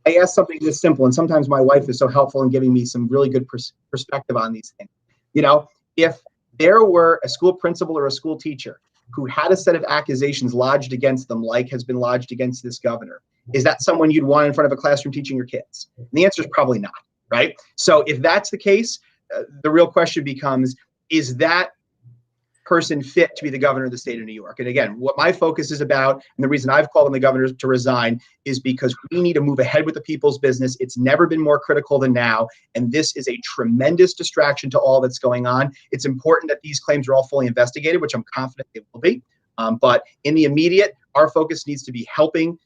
I asked something this simple, and sometimes my wife is so helpful in giving me some really good perspective on these things. If there were a school principal or a school teacher who had a set of accusations lodged against them, like has been lodged against this governor, is that someone you'd want in front of a classroom teaching your kids? And the answer is probably not, right? So if that's the case, the real question becomes, is that person fit to be the governor of the state of New York? And again, what my focus is about, and the reason I've called on the governor to resign, is because we need to move ahead with the people's business. It's never been more critical than now, and this is a tremendous distraction to all that's going on. It's important that these claims are all fully investigated, which I'm confident they will be. But in the immediate, our focus needs to be helping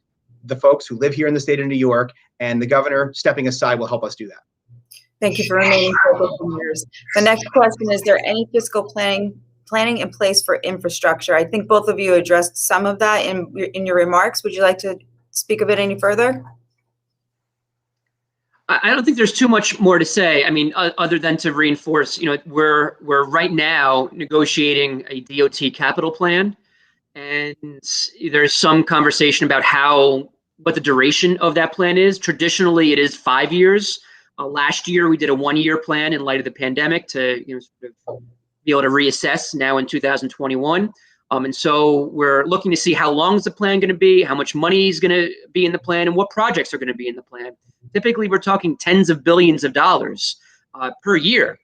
the folks who live here in the state of New York, and the governor stepping aside will help us do that. Thank you for remaining focused on yours. The next question, is there any fiscal planning in place for infrastructure? I think both of you addressed some of that in your remarks. Would you like to speak of it any further? I don't think there's too much more to say. Other than to reinforce, we're right now negotiating a DOT capital plan, and there's some conversation about what the duration of that plan is. Traditionally, it is 5 years. Last year, we did a 1-year plan in light of the pandemic to sort of be able to reassess now in 2021. And so we're looking to see how long is the plan going to be, how much money is going to be in the plan, and what projects are going to be in the plan. Typically, we're talking tens of billions of dollars per year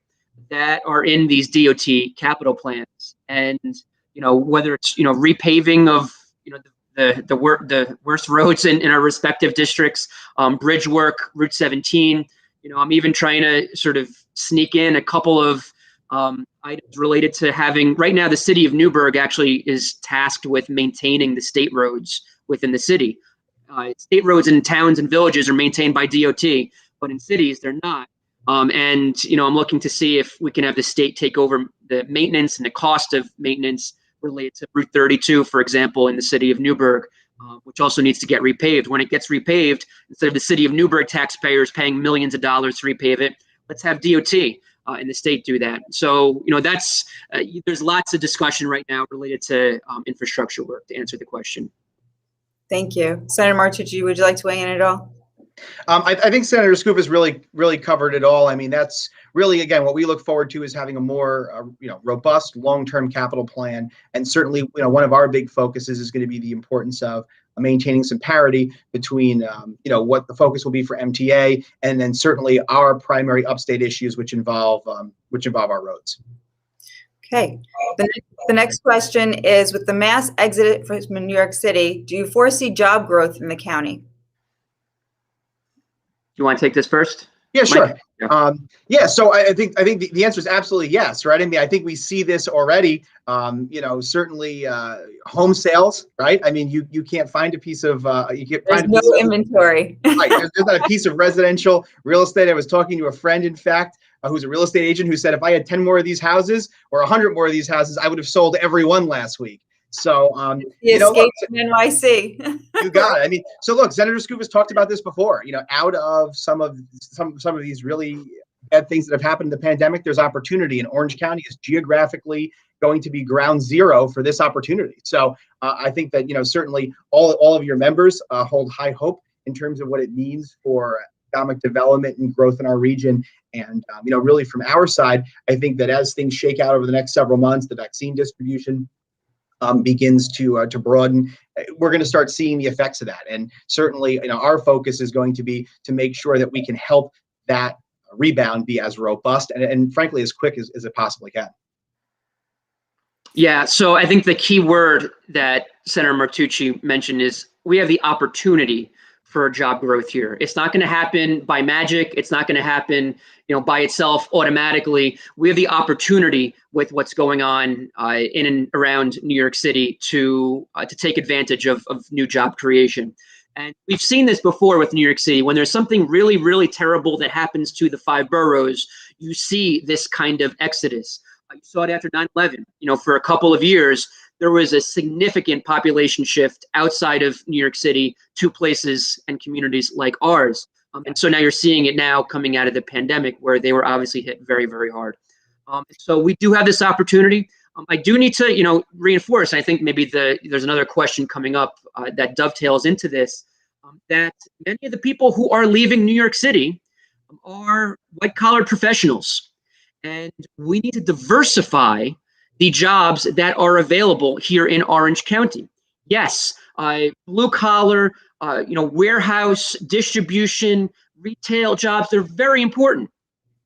that are in these DOT capital plans. And, whether it's, repaving of, the worst roads in our respective districts, bridge work, Route 17, I'm even trying to sort of sneak in a couple of items related to having, right now, the city of Newburgh actually is tasked with maintaining the state roads within the city. State roads in towns and villages are maintained by DOT, but in cities, they're not. And, I'm looking to see if we can have the state take over the maintenance and the cost of maintenance related to Route 32, for example, in the city of Newburgh, which also needs to get repaved. When it gets repaved, instead of the city of Newburgh taxpayers paying millions of dollars to repave it, let's have DOT in the state do that. So, that's there's lots of discussion right now related to infrastructure work, to answer the question. Thank you. Senator Martucci, would you like to weigh in at all? I think Senator Scoop has really covered it all. I mean, that's really, again, what we look forward to is having a more, robust long-term capital plan. And certainly, one of our big focuses is going to be the importance of maintaining some parity between, what the focus will be for MTA, and then certainly our primary upstate issues, which involve our roads. Okay. The next question is, with the mass exit from New York City, do you foresee job growth in the county? You want to take this first? Yeah, sure. Mike? Yeah. So I think the answer is absolutely yes, right? I mean, I think we see this already. Certainly home sales, right? I mean, you can't find a piece of There's no inventory. Right. There's not a piece of residential real estate. I was talking to a friend, in fact, who's a real estate agent, who said if I had 10 more of these houses or 100 more of these houses, I would have sold every one last week. So, Escape from NYC. You got it. I mean, so look, Senator Scoop has talked about this before. Out of some of these really bad things that have happened in the pandemic, there's opportunity, and Orange County is geographically going to be ground zero for this opportunity. So, I think that certainly all of your members hold high hope in terms of what it means for economic development and growth in our region. And really from our side, I think that as things shake out over the next several months, the vaccine distribution begins to broaden, we're going to start seeing the effects of that. And certainly, our focus is going to be to make sure that we can help that rebound be as robust and frankly, as quick as it possibly can. Yeah, so I think the key word that Senator Martucci mentioned is we have the opportunity for job growth here. It's not going to happen by magic. It's not going to happen, by itself automatically. We have the opportunity with what's going on in and around New York City to take advantage of new job creation. And we've seen this before with New York City. When there's something really, really terrible that happens to the 5 boroughs, you see this kind of exodus. You saw it after 9/11. For a couple of years, there was a significant population shift outside of New York City to places and communities like ours. And so now you're seeing it now coming out of the pandemic, where they were obviously hit very, very hard. So we do have this opportunity. I do need to, reinforce, I think maybe there's another question coming up that dovetails into this, that many of the people who are leaving New York City are white-collar professionals. And we need to diversify the jobs that are available here in Orange County. Yes, blue collar, warehouse, distribution, retail jobs, they're very important.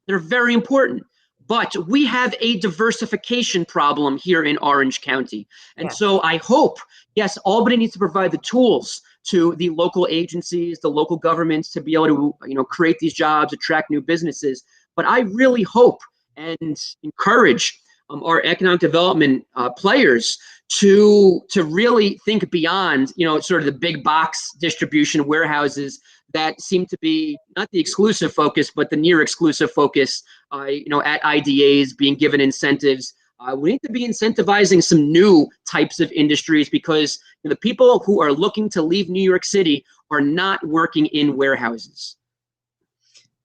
They're very important. But we have a diversification problem here in Orange County. And so I hope, yes, Albany needs to provide the tools to the local agencies, the local governments to be able to, create these jobs, attract new businesses. But I really hope and encourage our economic development players to really think beyond, sort of the big box distribution warehouses that seem to be not the exclusive focus, but the near exclusive focus, at IDAs being given incentives. We need to be incentivizing some new types of industries, because the people who are looking to leave New York City are not working in warehouses.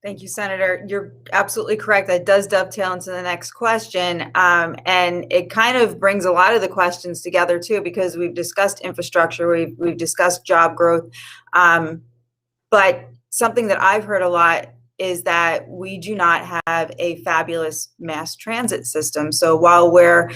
Thank you, Senator. You're absolutely correct. That does dovetail into the next question. And it kind of brings a lot of the questions together too, because we've discussed infrastructure, we've discussed job growth. But something that I've heard a lot is that we do not have a fabulous mass transit system. So while we're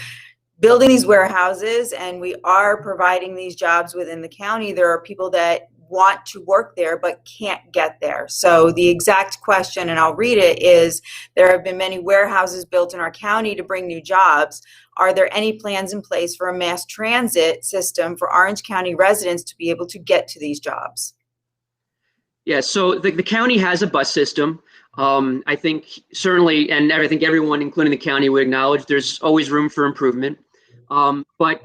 building these warehouses and we are providing these jobs within the county, there are people that want to work there but can't get there. So the exact question, and I'll read it, is there have been many warehouses built in our county to bring new jobs. Are there any plans in place for a mass transit system for Orange County residents to be able to get to these jobs? Yeah, so the county has a bus system. I think certainly, and I think everyone, including the county, would acknowledge there's always room for improvement. But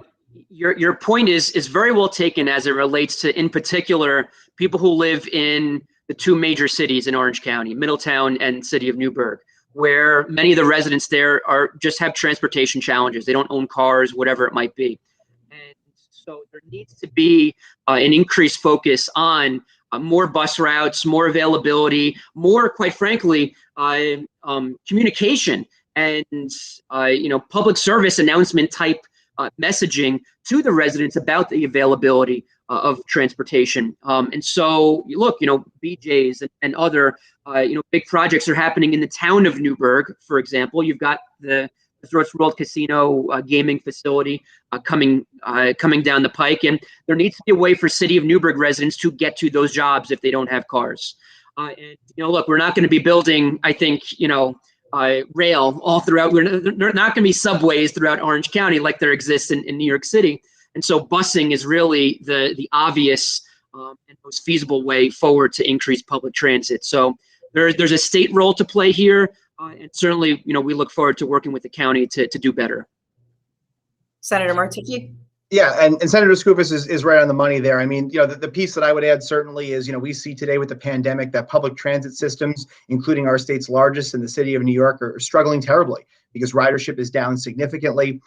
your point is very well taken as it relates to, in particular, people who live in the 2 major cities in Orange County, Middletown and City of Newburgh, where many of the residents there just have transportation challenges. They don't own cars, whatever it might be. And so there needs to be an increased focus on more bus routes, more availability, more, quite frankly, communication and public service announcement type messaging to the residents about the availability of transportation. And so, look, BJ's and other big projects are happening in the town of Newburgh. For example, you've got the Resorts World Casino gaming facility coming down the pike, and there needs to be a way for City of Newburgh residents to get to those jobs if they don't have cars. And look, we're not going to be building, I think, rail all throughout. There are not going to be subways throughout Orange County like there exists in New York City. And so busing is really the obvious and most feasible way forward to increase public transit. So there's a state role to play here. And certainly, we look forward to working with the county to do better. Senator Martucci. Yeah, and Senator Skoufis is right on the money there. I mean, the piece that I would add certainly is, we see today with the pandemic that public transit systems, including our state's largest in the city of New York, are struggling terribly because ridership is down significantly.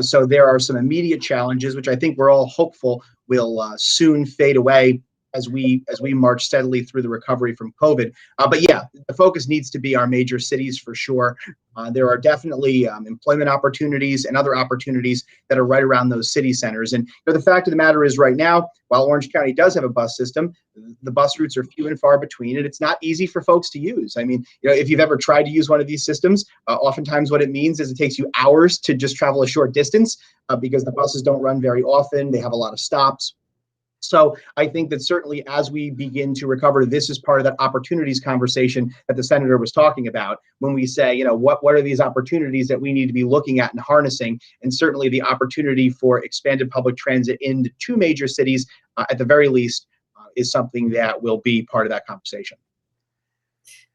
So there are some immediate challenges, which I think we're all hopeful will soon fade away as we march steadily through the recovery from COVID. But yeah, the focus needs to be our major cities for sure. There are definitely employment opportunities and other opportunities that are right around those city centers. And the fact of the matter is right now, while Orange County does have a bus system, the bus routes are few and far between, and it's not easy for folks to use. I mean, if you've ever tried to use one of these systems, oftentimes what it means is it takes you hours to just travel a short distance because the buses don't run very often. They have a lot of stops. So I think that certainly as we begin to recover, this is part of that opportunities conversation that the senator was talking about when we say, what are these opportunities that we need to be looking at and harnessing? And certainly the opportunity for expanded public transit in the two major cities, at the very least, is something that will be part of that conversation.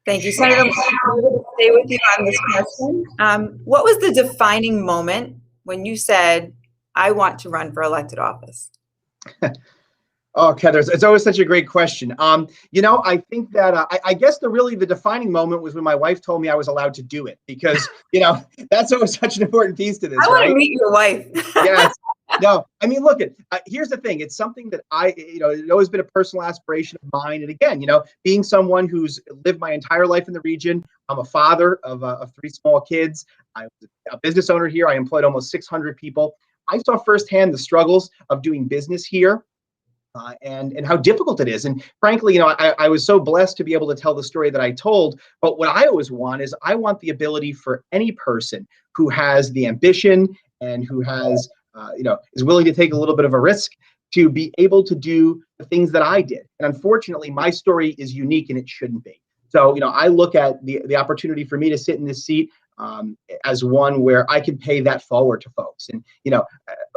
Thank you, Senator. I'm going to stay with you on this question. What was the defining moment when you said, I want to run for elected office? Oh, Heather, it's always such a great question. I think that I guess the defining moment was when my wife told me I was allowed to do it because, that's always such an important piece to this. I want to meet your wife. Yes. No, I mean, look, here's the thing. It's something that it's always been a personal aspiration of mine. And again, being someone who's lived my entire life in the region, I'm a father of 3 small kids. I'm a business owner here. I employed almost 600 people. I saw firsthand the struggles of doing business here. And how difficult it is. And frankly, I was so blessed to be able to tell the story that I told. But what I always want is I want the ability for any person who has the ambition and who has, is willing to take a little bit of a risk to be able to do the things that I did. And unfortunately, my story is unique and it shouldn't be. So, I look at the opportunity for me to sit in this seat as one where I can pay that forward to folks. And,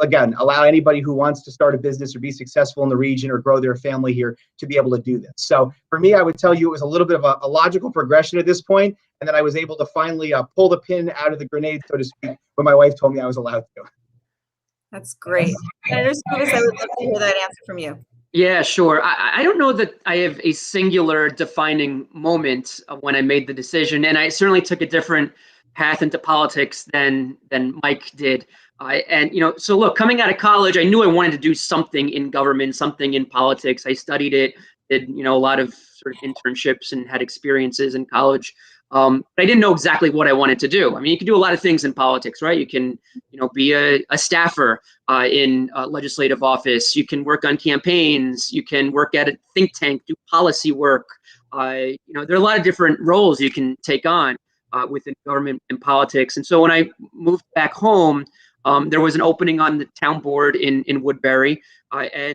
again, allow anybody who wants to start a business or be successful in the region or grow their family here to be able to do this. So for me, I would tell you it was a little bit of a logical progression at this point. And then I was able to finally pull the pin out of the grenade, so to speak, when my wife told me I was allowed to. That's great. Senator Skoufis, I would love to hear that answer from you. Yeah, sure. I don't know that I have a singular defining moment when I made the decision, and I certainly took a different path into politics than Mike did. So look, coming out of college, I knew I wanted to do something in government, something in politics. I studied it, did a lot of sort of internships and had experiences in college. But I didn't know exactly what I wanted to do. I mean, you can do a lot of things in politics, right? You can, be a staffer in a legislative office. You can work on campaigns. You can work at a think tank, do policy work. There are a lot of different roles you can take on within government and politics. And so when I moved back home, there was an opening on the town board in Woodbury. And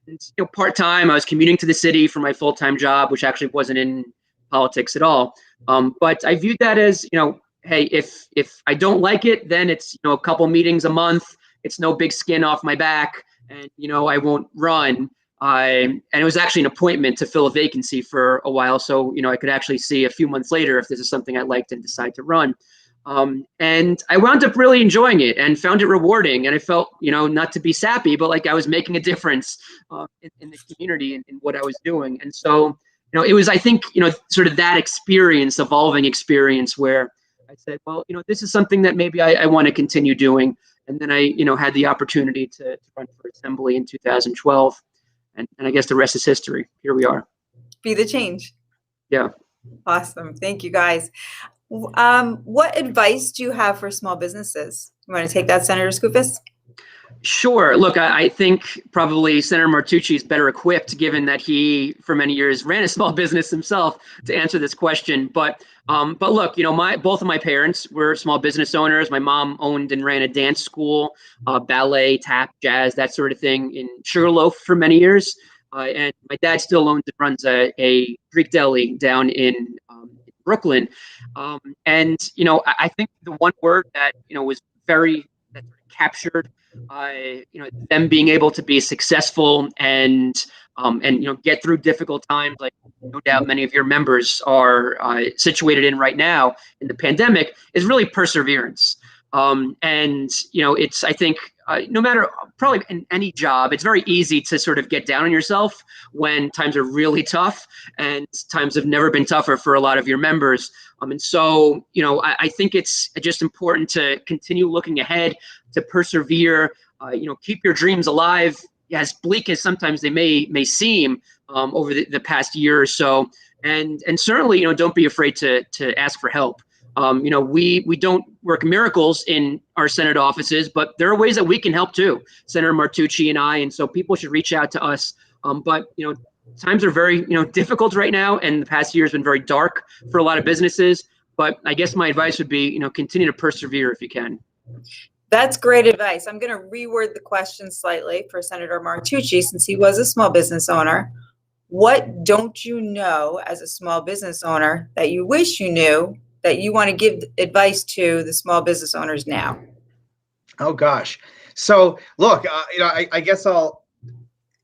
part-time, I was commuting to the city for my full-time job, which actually wasn't in politics at all. But I viewed that as, hey, if I don't like it, then it's, a couple meetings a month. It's no big skin off my back. And, I won't run. And it was actually an appointment to fill a vacancy for a while. So, I could actually see a few months later if this is something I liked and decide to run. And I wound up really enjoying it and found it rewarding. And I felt, not to be sappy, but like I was making a difference in the community and in what I was doing. And so, it was, I think, sort of that experience, evolving experience where I said, well, this is something that maybe I want to continue doing. And then I, had the opportunity to run for assembly in 2012. And I guess the rest is history. Here we are. be the change. Yeah. Awesome. Thank you, guys. What advice do you have for small businesses? You want to take that, Senator Skoufis? Sure. Look, I think probably Senator Martucci is better equipped, given that he, for many years, ran a small business himself, to answer this question. But look, both of my parents were small business owners. My mom owned and ran a dance school, ballet, tap, jazz, that sort of thing in Sugarloaf for many years. And my dad still owns and runs a Greek deli down in Brooklyn. And I think the one word that was very that captured them being able to be successful and get through difficult times, like no doubt many of your members are situated in right now in the pandemic, is really perseverance. It's, I think, no matter, probably in any job, it's very easy to sort of get down on yourself when times are really tough, and times have never been tougher for a lot of your members. I think it's just important to continue looking ahead, to persevere, keep your dreams alive, as bleak as sometimes they may seem over the past year or so. And certainly, don't be afraid to ask for help. We don't work miracles in our Senate offices, but there are ways that we can help too, Senator Martucci and I. And so people should reach out to us. But times are very, difficult right now, and the past year has been very dark for a lot of businesses. But I guess my advice would be, continue to persevere if you can. That's great advice. I'm going to reword the question slightly for Senator Martucci, since he was a small business owner. What don't you know as a small business owner that you wish you knew, that you want to give advice to the small business owners now? Oh, gosh. So, look, I guess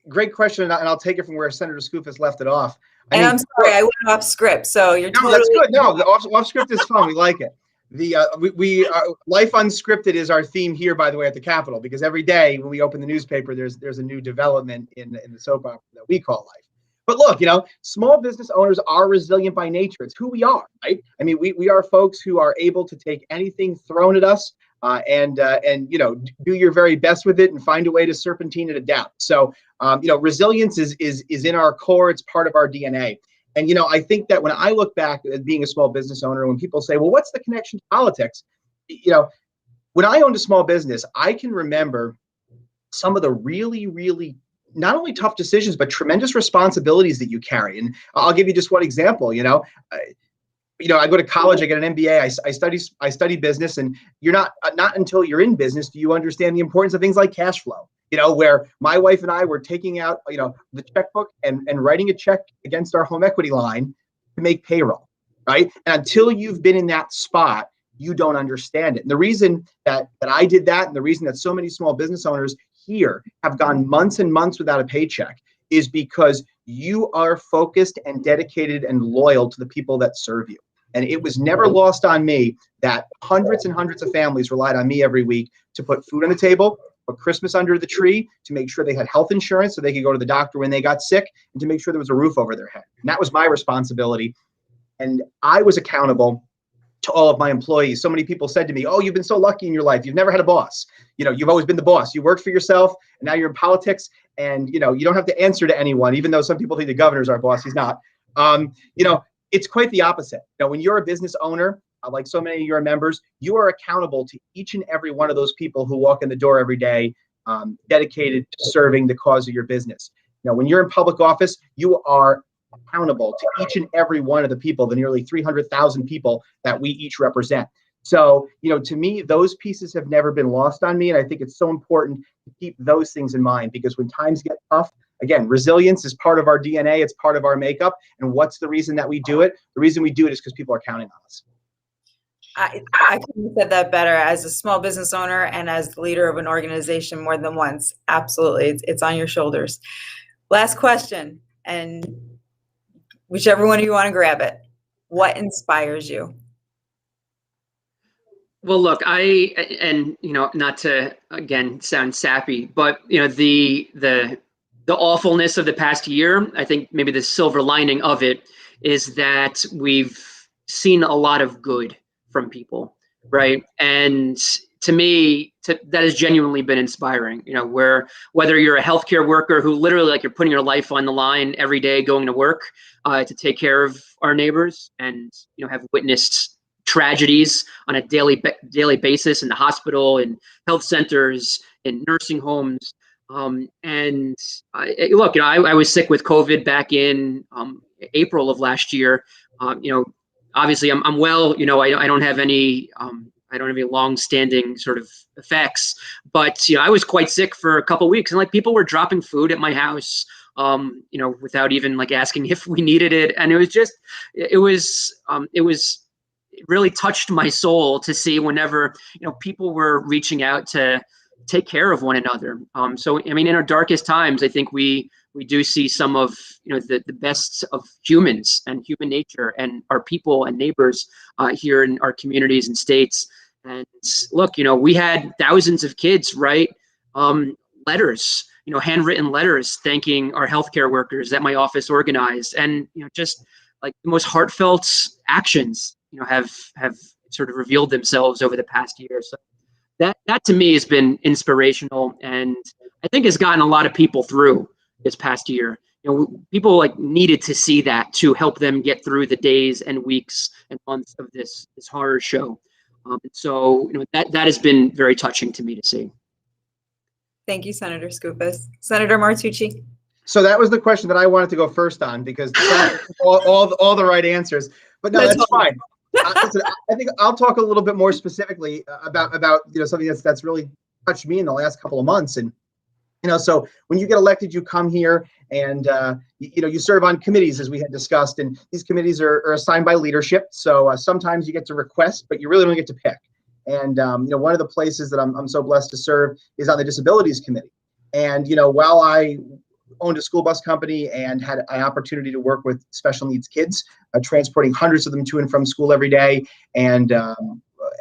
great question, and I'll take it from where Senator Skoufis left it off. I'm sorry, I went off script, so you're totally— that's good. No, the off script is fun. We like it. We Life Unscripted is our theme here, by the way, at the Capitol, because every day when we open the newspaper, there's a new development in the soap opera that we call life. But look, small business owners are resilient by nature. It's who we are, right? I mean, we are folks who are able to take anything thrown at us and do your very best with it and find a way to serpentine and adapt. So, resilience is in our core. It's part of our DNA. And, I think that when I look back at being a small business owner, when people say, well, what's the connection to politics? When I owned a small business, I can remember some of the really, really not only tough decisions, but tremendous responsibilities that you carry. And I'll give you just one example. I go to college, I get an MBA, I study business, and you're not until you're in business do you understand the importance of things like cash flow. Where my wife and I were taking out, the checkbook and writing a check against our home equity line to make payroll, right? And until you've been in that spot, you don't understand it. And the reason that I did that, and the reason that so many small business owners here have gone months and months without a paycheck, is because you are focused and dedicated and loyal to the people that serve you. And it was never lost on me that hundreds and hundreds of families relied on me every week to put food on the table, put Christmas under the tree, to make sure they had health insurance so they could go to the doctor when they got sick, and to make sure there was a roof over their head. And that was my responsibility. And I was accountable to all of my employees. So many people said to me, oh, you've been so lucky in your life. You've never had a boss. You've always been the boss. You worked for yourself, and now you're in politics, and, you don't have to answer to anyone, even though some people think the governor's our boss. He's not. It's quite the opposite. When you're a business owner, like so many of your members, you are accountable to each and every one of those people who walk in the door every day, dedicated to serving the cause of your business. When you're in public office, you are accountable to each and every one of the people, the nearly 300,000 people that we each represent. So, to me, those pieces have never been lost on me. And I think it's so important to keep those things in mind, because when times get tough, again, resilience is part of our DNA. It's part of our makeup. And what's the reason that we do it? The reason we do it is because people are counting on us. I couldn't have said that better. As a small business owner and as the leader of an organization more than once, absolutely, it's on your shoulders. Last question, and whichever one of you want to grab it. What inspires you? Well, look, not to, again, sound sappy, but, the awfulness of the past year, I think maybe the silver lining of it is that we've seen a lot of good from people, right? And to me, that has genuinely been inspiring. Whether you're a healthcare worker who literally, like, you're putting your life on the line every day going to work to take care of our neighbors, and have witnessed tragedies on a daily basis in the hospital, in health centers, in nursing homes. And look, I was sick with COVID back in April of last year. Obviously I'm well. I don't have any long-standing sort of effects, but I was quite sick for a couple of weeks, and like, people were dropping food at my house, without even like asking if we needed it, and it really touched my soul to see whenever people were reaching out to take care of one another. So I mean, in our darkest times, I think we do see some of the best of humans and human nature and our people and neighbors here in our communities and states. And look, we had thousands of kids write letters, handwritten letters thanking our healthcare workers that my office organized, and just like the most heartfelt actions have sort of revealed themselves over the past year. So that to me has been inspirational, and I think has gotten a lot of people through this past year. People like needed to see that to help them get through the days and weeks and months of this horror show. So that has been very touching to me to see. Thank you, Senator Skoufis. Senator Martucci. So that was the question that I wanted to go first on, because all the right answers. But no, that's fine. Listen, I think I'll talk a little bit more specifically about something that's really touched me in the last couple of months. And so when you get elected, you come here and you serve on committees, as we had discussed, and these committees are assigned by leadership. So sometimes you get to request, but you really don't get to pick. And one of the places that I'm so blessed to serve is on the Disabilities Committee. And while I owned a school bus company and had an opportunity to work with special needs kids, transporting hundreds of them to and from school every day, and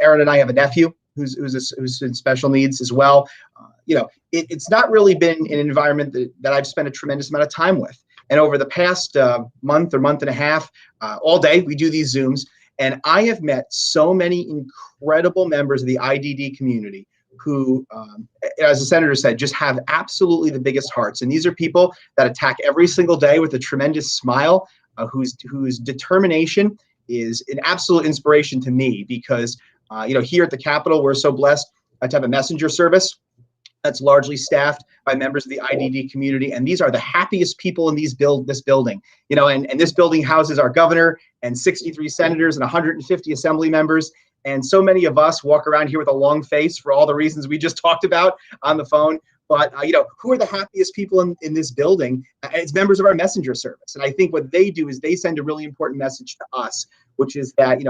Erin and I have a nephew who's in special needs as well. It's not really been an environment that I've spent a tremendous amount of time with. And over the past month or month and a half, all day we do these Zooms, and I have met so many incredible members of the IDD community who, as the senator said, just have absolutely the biggest hearts. And these are people that attack every single day with a tremendous smile, whose determination is an absolute inspiration to me, because here at the Capitol, we're so blessed to have a messenger service that's largely staffed by members of the IDD community, and these are the happiest people in this building. And this building houses our governor and 63 senators and 150 assembly members. And so many of us walk around here with a long face for all the reasons we just talked about on the phone. But who are the happiest people in this building? It's members of our messenger service. And I think what they do is they send a really important message to us, which is that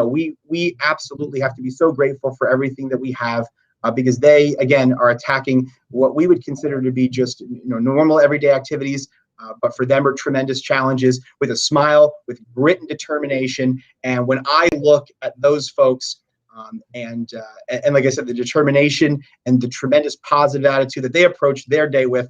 we absolutely have to be so grateful for everything that we have, because they, again, are attacking what we would consider to be just normal everyday activities, but for them are tremendous challenges, with a smile, with grit and determination. And when I look at those folks, and like I said, the determination and the tremendous positive attitude that they approach their day with,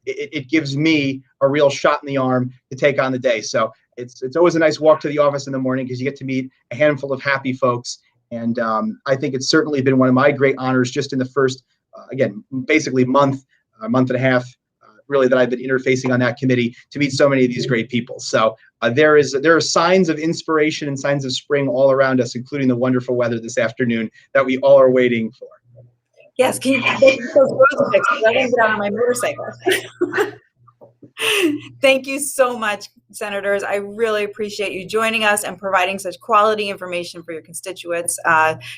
it gives me a real shot in the arm to take on the day. So it's always a nice walk to the office in the morning, because you get to meet a handful of happy folks. And I think it's certainly been one of my great honors just in the first, again, basically month and a half, really, that I've been interfacing on that committee, to meet so many of these great people. So there are signs of inspiration and signs of spring all around us, including the wonderful weather this afternoon that we all are waiting for. Yes, can you take those photos fixed? I didn't get on my motorcycle. Thank you so much, senators. I really appreciate you joining us and providing such quality information for your constituents.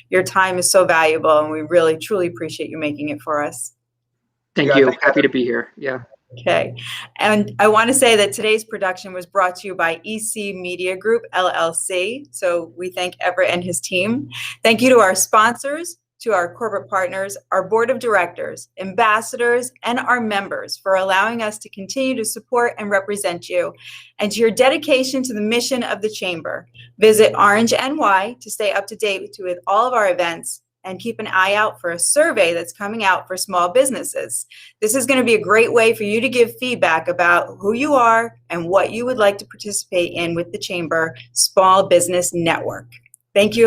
Your time is so valuable, and we really, truly appreciate you making it for us. Thank you. Happy to be here. Yeah. Okay. And I want to say that today's production was brought to you by EC Media Group, LLC. So we thank Everett and his team. Thank you to our sponsors, to our corporate partners, our board of directors, ambassadors, and our members for allowing us to continue to support and represent you, and to your dedication to the mission of the Chamber. Visit Orange NY to stay up to date with all of our events, and keep an eye out for a survey that's coming out for small businesses. This is going to be a great way for you to give feedback about who you are and what you would like to participate in with the Chamber Small Business Network. Thank you.